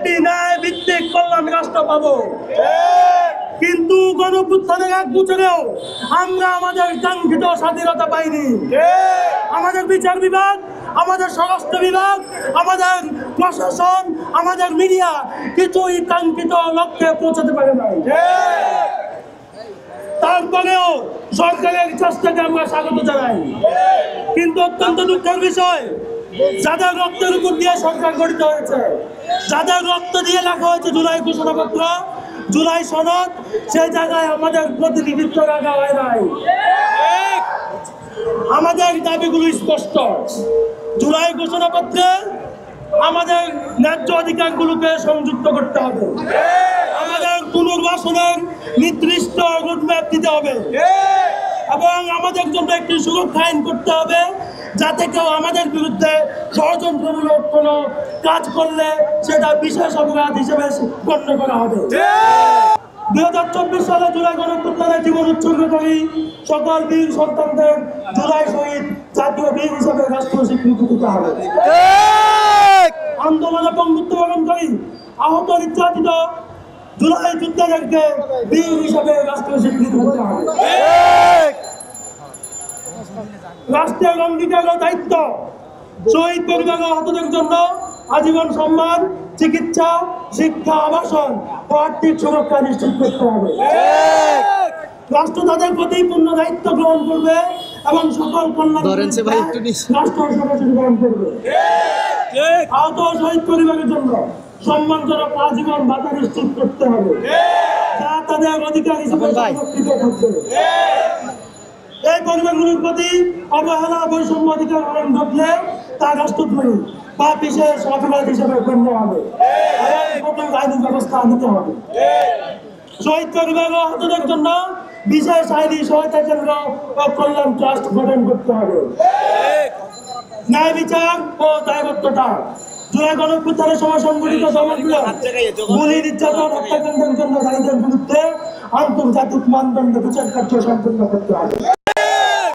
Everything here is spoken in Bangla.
একটি ন্যায় ভিত্তিক কল্যাণ রাষ্ট্র পাবো। কিন্তু গণঅভ্যুত্থানের 1 বছরেও আমরা আমাদের কাঙ্ক্ষিত স্বাধীনতা পাইনি। আমাদের বিচার বিভাগ, আমাদের স্বরাষ্ট্র বিভাগ, আমাদের প্রশাসন, আমাদের মিডিয়া কিছুই কাঙ্ক্ষিত লক্ষ্যে পৌঁছাতে পারে নাই। তারপরেও সরকারের চেষ্টাকে আমরা স্বাগত জানাই। কিন্তু অত্যন্ত দুঃখের বিষয়, যাদের রক্তের উপর দিয়ে সরকার গঠিত হয়েছে, যাদের রক্ত দিয়ে লেখা হয়েছে জুলাই ঘোষণাপত্র, জুলাই সনদ, সেই জায়গায় আমাদের প্রতিনিধিত্ব রাখা হয় নাই। আমাদের দাবিগুলো স্পষ্ট। জুলাই ঘোষণাপত্রে আমাদের ন্যায্য অধিকারগুলোকে সংযুক্ত করতে হবে, আমাদের পুনর্বাসনের নির্দিষ্ট রোডম্যাপ দিতে হবে এবং আমাদের জন্য একটি সুরক্ষা আইন করতে হবে, যাতে কেউ আমাদের বিরুদ্ধে ষড়যন্ত্রমূলক কোনো কাজ করলে সেটা বিশেষ অপরাধ হিসেবে গণ্য করা হবে। 2024 সালে জুলাই গণঅভ্যুত্থানে জীবন উৎসর্গকারী সকল বীর সন্তানদের জুলাই শহীদ জাতীয় বীর হিসেবে রাষ্ট্রীয় স্বীকৃতি দিতে হবে। আন্দোলনে বন্ধুত্ব বরণকারী আহত নির্যাতিত জুলাই যোদ্ধাদেরকে বীর হিসেবে রাষ্ট্রীয় স্বীকৃতি দিতে হবে। রাষ্ট্রের অঙ্গীকার ও দায়িত্ব শহীদ পরিবার আহতদের জন্য আজীবন সম্মান, চিকিৎসা, শিক্ষা, আবাসন ও আর্থিক সুরক্ষা নিশ্চিত করতে হবে। রাষ্ট্র তাদের প্রতি পূর্ণ দায়িত্ব গ্রহণ করবে এবং সকল কল্যাণ রাষ্ট্র সমাজে গ্রহণ করবে। আহত শহীদ পরিবারের জন্য সম্মানজনক আজীবন ভাতা নিশ্চিত করতে হবে, যা তাদের অধিকার হিসেবে সংরক্ষিত থাকবে। এই পরিবারগুলোর প্রতি অবহেলা, বৈষম্য, অধিকার হরণ ঘটলে তা রাষ্ট্রদ্রোহী বা বিশেষ অপরাধ হিসেবে গণ্য হবে এবং কঠোর আইনি ব্যবস্থা নিতে হবে। শহীদ পরিবার ও আহতদের জন্য বিশেষ আইনি সহায়তা কেন্দ্র ও কল্যাণ ট্রাস্ট গঠন করতে হবে। ন্যায় বিচার ও দায়বদ্ধতা জুলাই গণঅভ্যুত্থানের সময় সংগঠিত দমনগুলো গুলি, নির্যাতন, হত্যাকাণ্ডের জন্য দায়ীদের বিরুদ্ধে আন্তর্জাতিক মানদণ্ডে বিচার কার্য সম্পন্ন করতে হবে।